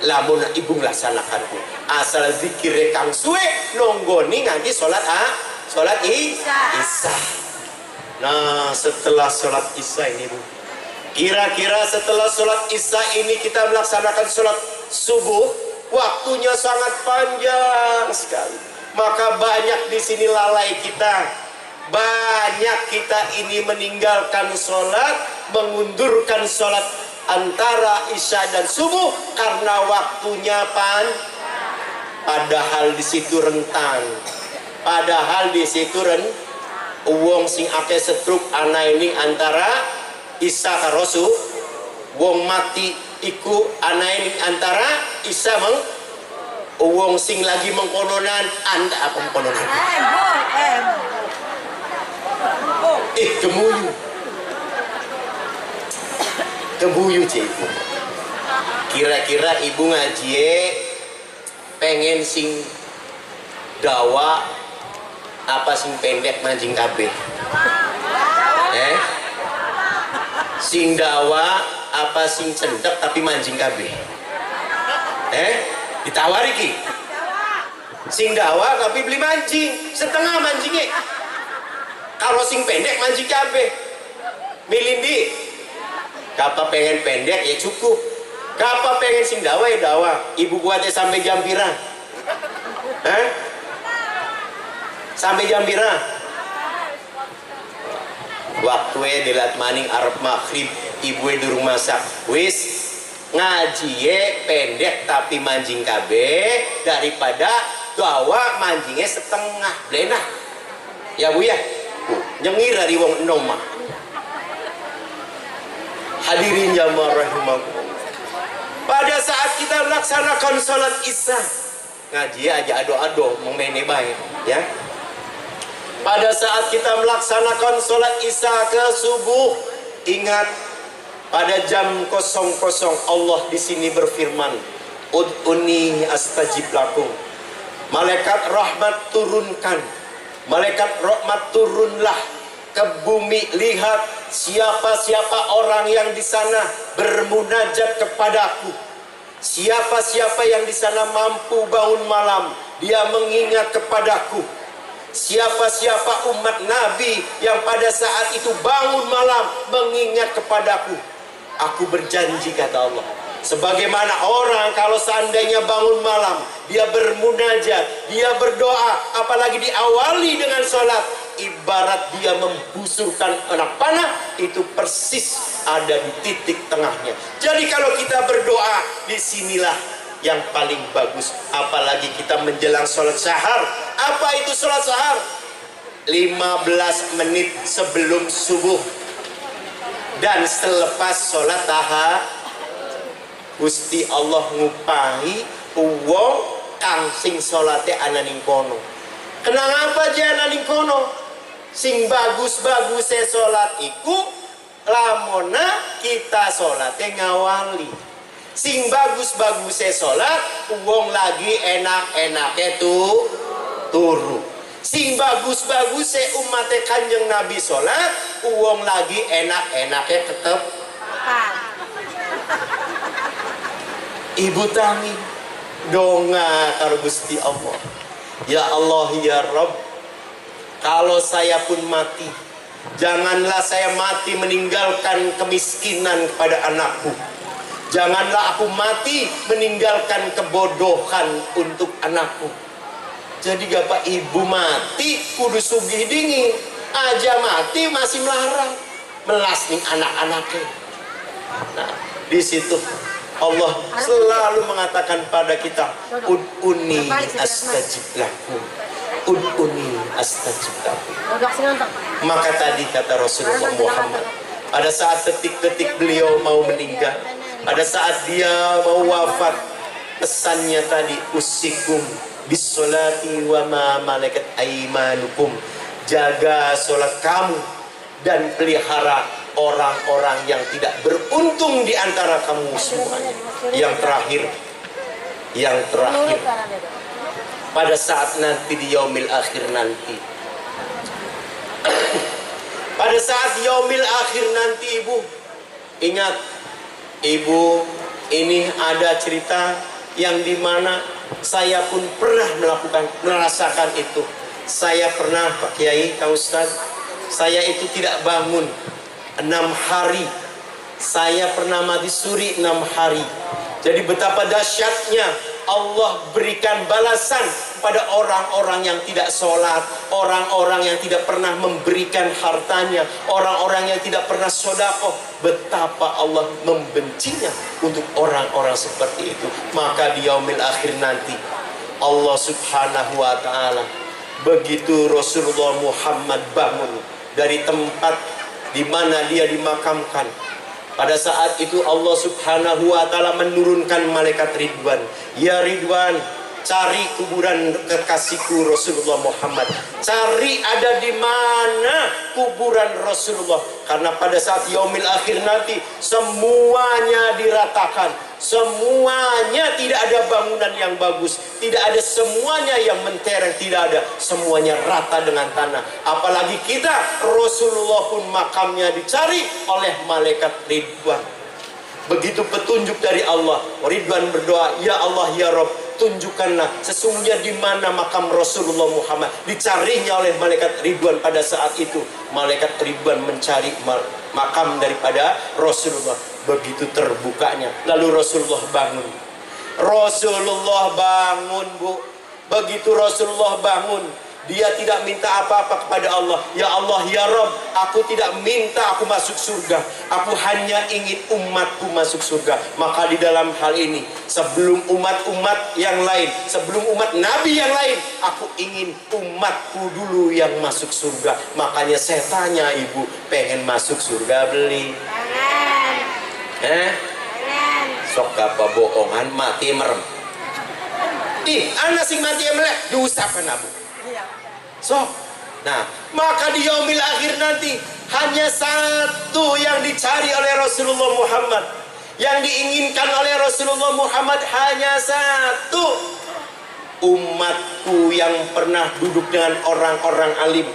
Lamun ibu melaksanakan asal zikir kang suwe nonggoni nganti sholat isya. Nah, setelah sholat isya ini bu, kira-kira setelah sholat isya ini kita melaksanakan sholat subuh, waktunya sangat panjang sekali. Maka banyak di sini lalai kita, banyak kita ini meninggalkan sholat, mengundurkan sholat antara isya dan subuh karena waktunya padahal di situ rentan, padahal di situ wong sing akeh setruk ana ini antara isya karo wong mati iku anain antara Isa wong sing lagi mengkononan anda apa mengkononan kebuyu cik ibu. Kira-kira ibu ngaji pengen sing dawa apa sing pendek mancing kabeh? Sing dawa apa sing cendek tapi mancing kabeh? Ditawari ki. Sing dawa tapi beli mancing, setengah mancingnya. Kalau sing pendek mancing kabeh. Milih di. Kapa pengen pendek ya cukup. Kapa pengen sing dawa ya dawa. Ibu kuatnya sampai jam pira? Sampai jam pira? Waktunya dilat maning arep maghrib, ibu durung masak. Wis ngaji pendek tapi mancing kabeh daripada dawa mancingnya setengah belenah. Ya bu ya, nyengir dari wong enom mah. Hadirin jamaah rahimakumullah. Pada saat kita melaksanakan sholat isya, ngaji aja ado-ado memene baik ya. Pada saat kita melaksanakan sholat isya ke subuh, ingat pada jam 00 Allah di sini berfirman, ud'uni astajib lakum. Malaikat rahmat turunkan, malaikat rahmat turunlah ke bumi. Lihat siapa-siapa orang yang di sana bermunajat kepadaku. Siapa-siapa yang di sana mampu bangun malam, dia mengingat kepadaku. Siapa-siapa umat Nabi yang pada saat itu bangun malam mengingat kepadaku, aku berjanji kata Allah, sebagaimana orang kalau seandainya bangun malam dia bermunajat, dia berdoa, apalagi diawali dengan sholat, ibarat dia membusurkan anak panah, itu persis ada di titik tengahnya. Jadi kalau kita berdoa, disinilah yang paling bagus. Apalagi kita menjelang sholat sahar. Apa itu sholat sahar? 15 menit sebelum subuh dan selepas sholat Gusti Allah ngupahi wong kang sing sholate ana ning kono. Kenapa aja ana ning kono? Sing bagus-bagus sholat iku lamona kita sholate ngawali. Sing bagus-bagus sholat wong lagi enak-enake turu. Sing bagus-bagus umat Kanjeng Nabi sholat wong lagi enak-enake tetep. Ibu tami donga karo Gusti Allah, ya Allah ya Rabb, kalau saya pun mati, janganlah saya mati meninggalkan kemiskinan kepada anakku. Janganlah aku mati meninggalkan kebodohan untuk anakku. Jadi bapak ibu mati kudu sugih dingin, aja mati masih melarang melas nih anak-anaknya. Nah, di situ Allah selalu mengatakan pada kita, ud'uni astajib lakum, ud'uni astajib lakum. Maka tadi kata Rasulullah Muhammad, pada saat detik-detik beliau mau meninggal, pada saat dia mau wafat, pesannya tadi, usikum bisolati wa ma malakat aimanukum, jaga sholat kamu dan pelihara orang-orang yang tidak beruntung di antara kamu semuanya. Yang terakhir pada saat nanti di yaumil akhir nanti, pada saat yaumil akhir nanti, ibu ingat, ibu ini ada cerita yang dimana saya pun pernah merasakan itu. Saya pernah, Pak Kiai, Kang Ustaz, saya itu tidak bangun 6 hari. Saya pernah mati suri 6 hari. Jadi betapa dahsyatnya Allah berikan balasan pada orang-orang yang tidak sholat, orang-orang yang tidak pernah memberikan hartanya, orang-orang yang tidak pernah sedekah. Betapa Allah membencinya untuk orang-orang seperti itu. Maka di yaumil akhir nanti Allah subhanahu wa ta'ala, begitu Rasulullah Muhammad bangun dari tempat di mana dia dimakamkan, Pada saat itu Allah subhanahu wa ta'ala menurunkan malaikat Ridwan. Ya Ridwan, cari kuburan kekasihku Rasulullah Muhammad. Cari ada di mana kuburan Rasulullah. Karena pada saat yaumil akhir nanti semuanya diratakan. Semuanya tidak ada bangunan yang bagus. Tidak ada semuanya yang mentereng. Tidak ada. Semuanya rata dengan tanah. Apalagi kita, Rasulullah pun makamnya dicari oleh malaikat Ridwan. Begitu petunjuk dari Allah. Ridwan berdoa, ya Allah ya Rabb, tunjukkanlah sesungguhnya di mana makam Rasulullah Muhammad. Dicarinya oleh malaikat Ridwan. Pada saat itu malaikat Ridwan mencari makam daripada Rasulullah. Begitu terbukanya, lalu Rasulullah bangun. Rasulullah bangun, Bu. Begitu Rasulullah bangun, dia tidak minta apa-apa kepada Allah. Ya Allah ya Rabb, aku tidak minta aku masuk surga, aku hanya ingin umatku masuk surga. Maka di dalam hal ini, sebelum umat-umat yang lain, sebelum umat Nabi yang lain, aku ingin umatku dulu yang masuk surga. Makanya saya tanya ibu, pengen masuk surga beli? Sok apa bohongan mati merem. Anak sing mati melek diusapkan abu. So, nah, maka di yaumil akhir nanti hanya satu yang dicari oleh Rasulullah Muhammad. Yang diinginkan oleh Rasulullah Muhammad hanya satu. Umatku yang pernah duduk dengan orang-orang alim.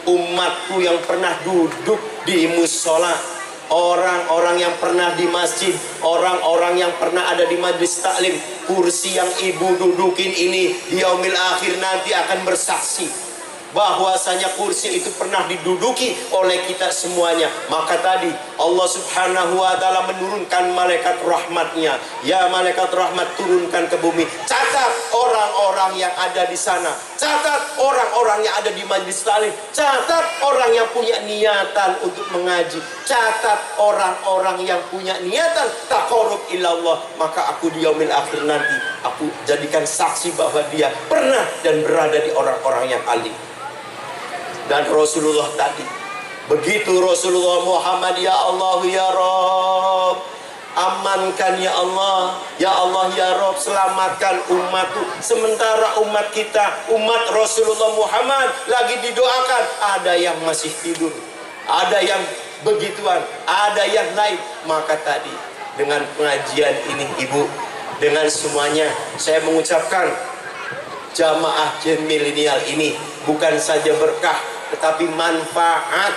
Umatku yang pernah duduk di musola. Orang-orang yang pernah di masjid, orang-orang yang pernah ada di majlis taklim. Kursi yang ibu dudukin ini di yaumil akhir nanti akan bersaksi bahwasanya kursi itu pernah diduduki oleh kita semuanya. Maka tadi Allah subhanahu wa ta'ala menurunkan malaikat rahmatnya. Ya malaikat rahmat, turunkan ke bumi. Catat orang-orang yang ada di sana. Catat orang-orang yang ada di majlis taklim. Catat orang yang punya niatan untuk mengaji. Catat orang-orang yang punya niatan taqarrub ilallah. Maka aku di yaumil akhir nanti, aku jadikan saksi bahwa dia pernah dan berada di orang-orang yang alim. Dan Rasulullah tadi, begitu Rasulullah Muhammad, ya Allah ya Rabb, amankan ya Allah ya Rabb, selamatkan umatku. Sementara umat kita, umat Rasulullah Muhammad lagi didoakan, ada yang masih tidur, ada yang begituan, ada yang lain. Maka tadi dengan pengajian ini ibu, dengan semuanya saya mengucapkan jamaah Gen Milenial ini bukan saja berkah tetapi manfaat.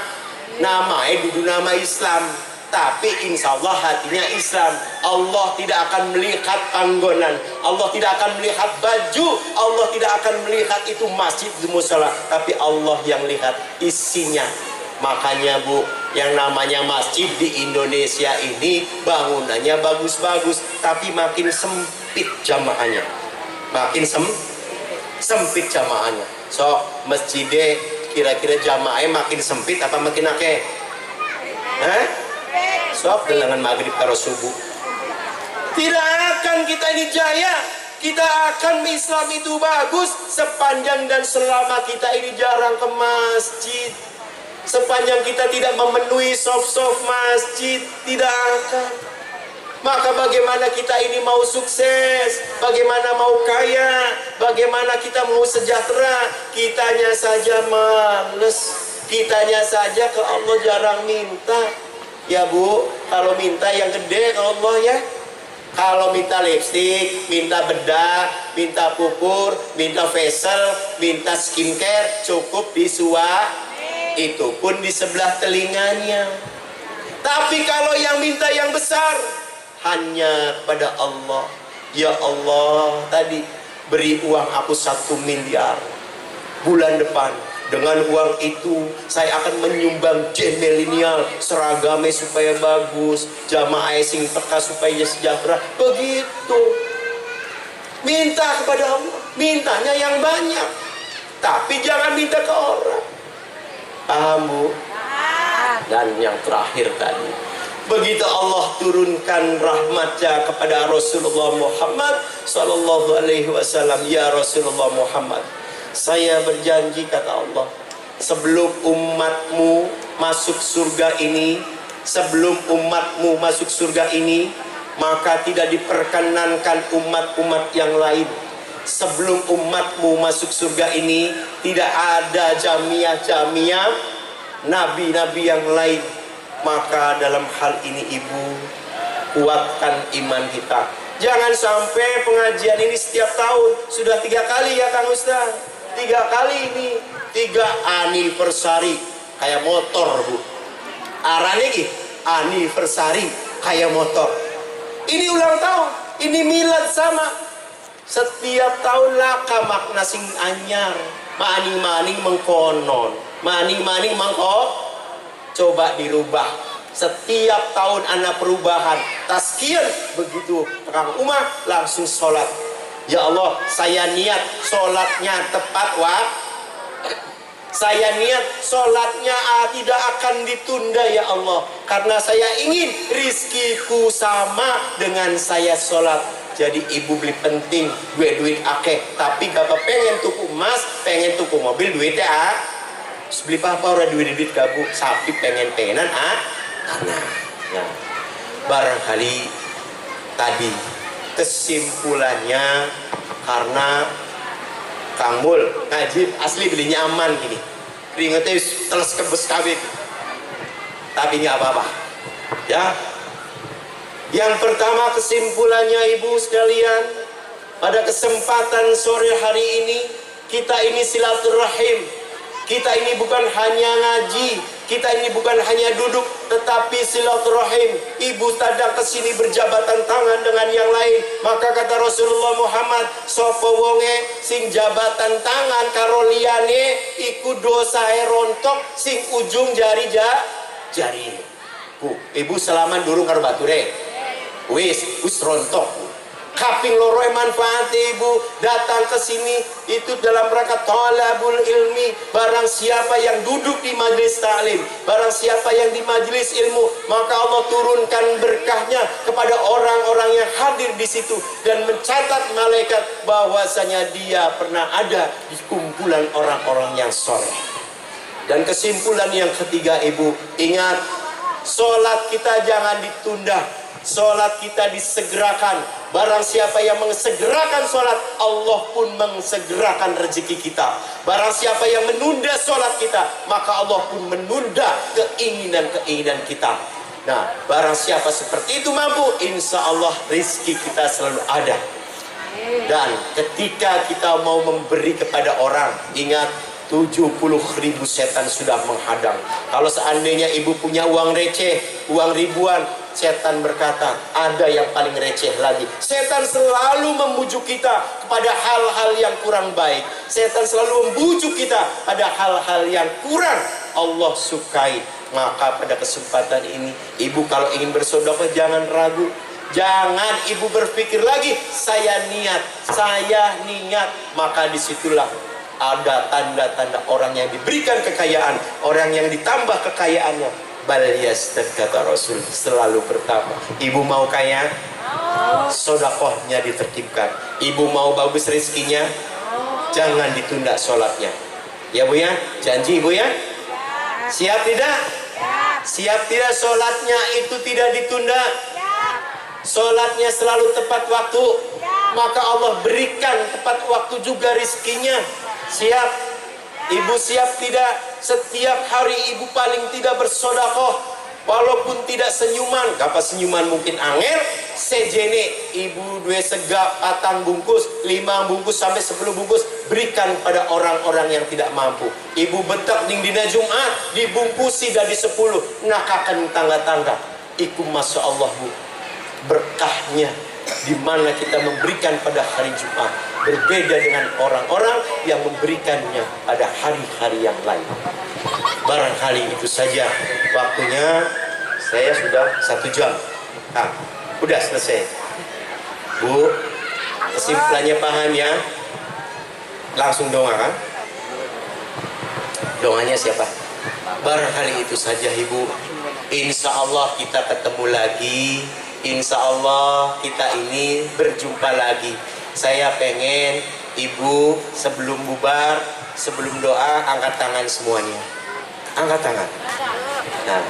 Namanya duduk nama Islam, tapi insya Allah hatinya Islam. Allah tidak akan melihat panggonan, Allah tidak akan melihat baju, Allah tidak akan melihat itu masjid di musola, tapi Allah yang lihat isinya. Makanya Bu, yang namanya masjid di Indonesia ini bangunannya bagus-bagus, tapi makin sempit jamaahnya, makin sempit jamaahnya. So masjidnya kira-kira jamaahnya makin sempit apa makin akeh? Sok dengan maghrib karo subuh. Tidak akan kita ini jaya, kita akan Islam itu bagus sepanjang dan selama kita ini jarang ke masjid. Sepanjang kita tidak memenuhi soft-soft masjid, tidak akan. Maka bagaimana kita ini mau sukses, bagaimana mau kaya, bagaimana kita mau sejahtera, kitanya saja males, kitanya saja ke Allah jarang minta. Ya Bu, kalau minta yang gede ke Allah ya. Kalau minta lipstick, minta bedak, minta pupur, minta facial, minta skincare, cukup disuap, itu pun di sebelah telinganya. Tapi kalau yang minta yang besar, hanya pada Allah. Ya Allah, tadi beri uang aku 1 miliar bulan depan. Dengan uang itu saya akan menyumbang Gen Milenial, seragamnya supaya bagus, jamaah sing teka supaya sejahtera. Begitu. Minta kepada Allah, mintanya yang banyak, tapi jangan minta ke orang. Paham Bu? Dan yang terakhir tadi, begitu Allah turunkan rahmatnya kepada Rasulullah Muhammad sallallahu alaihi wasallam. Ya Rasulullah Muhammad, saya berjanji kata Allah, sebelum umatmu masuk surga ini, sebelum umatmu masuk surga ini, maka tidak diperkenankan umat-umat yang lain. Sebelum umatmu masuk surga ini, tidak ada jamiah-jamiah nabi-nabi yang lain. Maka dalam hal ini ibu, kuatkan iman kita. Jangan sampai pengajian ini setiap tahun. Sudah 3 kali ya Kang Ustaz, 3 kali ini, 3 anniversary kayak motor bu. Arane ki anniversary kayak motor. Ini ulang tahun, ini milad sama. Setiap tahun laka makna sing anyar. Maning-maning mengkonon, maning-maning mengko. Coba dirubah. Setiap tahun anak perubahan. Tazkir begitu Kang Umar langsung sholat. Ya Allah, saya niat sholatnya tepat saya niat sholatnya tidak akan ditunda ya Allah, karena saya ingin rizkiku sama dengan saya sholat. Jadi ibu beli penting duit akeh, tapi bapak pengen tuku emas, pengen tuku mobil, duitnya beli apa orang duit gabu, sapi pengenan nah, barangkali tadi kesimpulannya, karena Kang Mul ngaji asli beli nyaman gini, keringetnya teles kebes kabeh, tapi nggak apa-apa ya. Yang pertama kesimpulannya ibu sekalian, pada kesempatan sore hari ini, kita ini silaturahim. Kita ini bukan hanya ngaji, kita ini bukan hanya duduk, tetapi silaturahim. Ibu tadang kesini berjabatan tangan dengan yang lain. Maka kata Rasulullah Muhammad, sapa wonge sing jabatan tangan karo liyane iku dosae rontok sing ujung jari. Bu, ibu salaman durung karo bature. Wis rontok. Kaping loro manfaat ibu datang ke sini itu dalam rangka talabul ilmi. Barang siapa yang duduk di majelis taklim, barang siapa yang di majelis ilmu, maka Allah turunkan berkahnya kepada orang-orang yang hadir di situ dan mencatat malaikat bahwasanya dia pernah ada di kumpulan orang-orang yang soleh. Dan kesimpulan yang ketiga ibu, ingat, sholat kita jangan ditunda, sholat kita disegerakan. Barang siapa yang mengesegerakan sholat, Allah pun mengesegerakan rezeki kita. Barang siapa yang menunda sholat kita, maka Allah pun menunda keinginan-keinginan kita. Nah, barang siapa seperti itu mampu, insya Allah rezeki kita selalu ada. Dan ketika kita mau memberi kepada orang, ingat, 70.000 setan sudah menghadang. Kalau seandainya ibu punya uang receh, uang ribuan, setan berkata, ada yang paling receh lagi. Setan selalu membujuk kita kepada hal-hal yang kurang baik. Setan selalu membujuk kita pada hal-hal yang kurang Allah sukai. Maka pada kesempatan ini, ibu kalau ingin bersedekah jangan ragu. Jangan ibu berpikir lagi, saya niat. Maka disitulah ada tanda-tanda orang yang diberikan kekayaan, orang yang ditambah kekayaannya. Bal yastad, kata Rasul, selalu bertambah. Ibu mau kaya? Sodakohnya ditertibkan. Ibu mau bagus rezekinya? Jangan ditunda sholatnya. Ya bu ya, janji ibu ya? Siap tidak? Siap tidak sholatnya itu tidak ditunda? Sholatnya selalu tepat waktu, maka Allah berikan tepat waktu juga rezekinya. Siap? Ibu siap tidak? Setiap hari ibu paling tidak bersodakoh, walaupun tidak senyuman. Kapa senyuman mungkin angel, sejene ibu dua segap patang bungkus, 5 bungkus sampai 10 bungkus, berikan pada orang-orang yang tidak mampu. Ibu betak dina Jumat, dibungkusi dari 10, nakakan tangga-tangga. Iku masya Allah bu, berkahnya di mana kita memberikan pada hari Jumat berbeda dengan orang-orang yang memberikannya pada hari-hari yang lain. Barangkali itu saja waktunya. Saya sudah 1 jam. Udah selesai bu, kesimpulannya paham ya? Langsung doa kan? Doanya siapa? Barangkali itu saja ibu. Insya Allah kita ketemu lagi. Insya Allah kita ini berjumpa lagi. Saya pengen ibu sebelum bubar, sebelum doa, angkat tangan semuanya. Angkat tangan. Nah,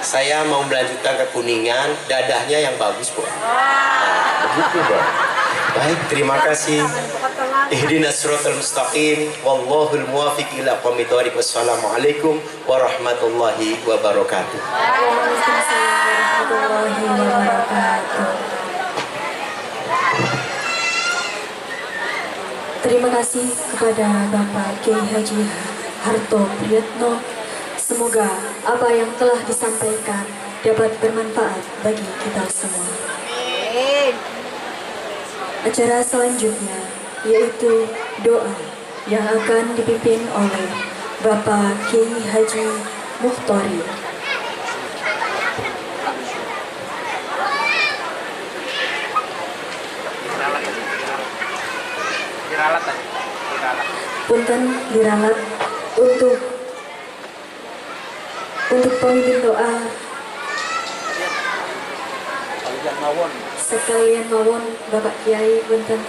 Saya mau melanjutkan ke Kuningan, dadahnya yang bagus, Bu. Begitu, Bu. Baik, terima kasih. Ihdinas siratal mustaqim, wallahul muwaffiq ila aqwamit thoriq. Wassalamualaikum warahmatullahi wabarakatuh. Waalaikumsalam warahmatullahi wabarakatuh. Terima kasih kepada Bapak Kiai Haji Harto Priyatno. Semoga apa yang telah disampaikan dapat bermanfaat bagi kita semua. Acara selanjutnya yaitu doa yang akan dipimpin oleh Bapak Kiai Haji Muhtari. Punten diralat untuk pemimpin doa sekalian mawon Bapak Kiai punten.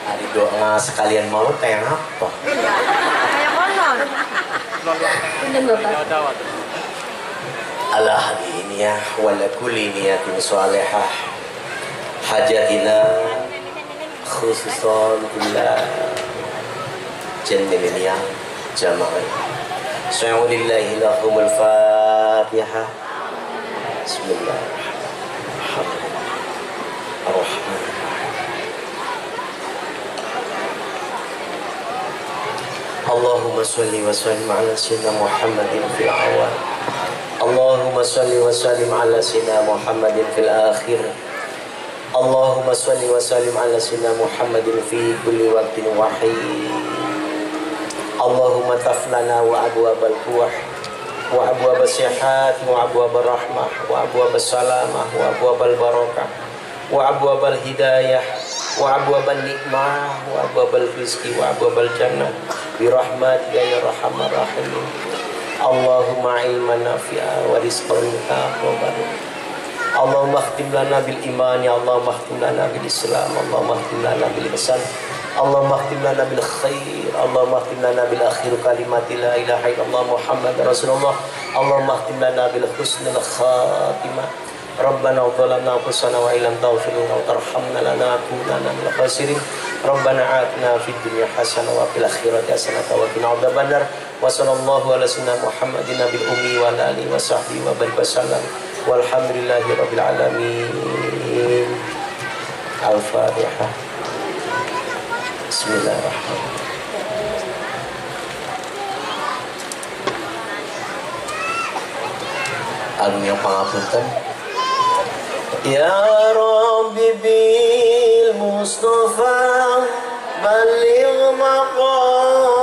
Hari doa sekalian mau kayak apa? Kayak konon. Punten Bapak. Ala hadiniyah wala kulli niyatin salihah hajatina khususan illa jannah jamaah. Assalamualaikum lahumul fatihah. Bismillahirrahmanirrahim. Allahumma salli wa sallim ala sayyidina Muhammadin fil awal. Allahumma salli wa sallim ala sayyidina Muhammadin fil akhir. Allahumma salli wa sallim ala sayyidina Muhammadin fi kulli waqtin wa hin. Allahumma taflana wa abwabal quwwah wa abwabas sihat wa abwabal rahmah wa abwabas salamah wa abwabal barakah wa abwabal hidayah wa abwabal nikmah wa abwabal rizki wa abwabal jannah bi rahmatika ya arhamar rahimin. Allahumma ilman nafi'a wa rizqan taqabbal. Allahumma khtim lana bil iman ya Allahumma khtim lana bil islam Allahumma khtim lana bil ihsan Allahumma khtim lana bil khair Allahumma khtim lana bil akhir kalimati la ilaha illallah Muhammad Rasulullah Allahumma khtim lana bil husnil khatimah. Rabbana zalamna anfusana wa illam taghfir lana wa tarhamna lanakunanna minal khasirin. Rabbana atina fid dunya hasanah wa fil akhirati hasanah wa qina adzabannar. Wa sallallahu ala sayyidina Muhammadin nabil ummi wa ala alihi wa sahbihi wa barik wasallam. Walhamdulillahi rabbil alamin. Al-Fatihah. Bismillahirrahmanirrahim. Alun yang pangapunten. Ya Rabbi bil Mustafa baligh maqasidana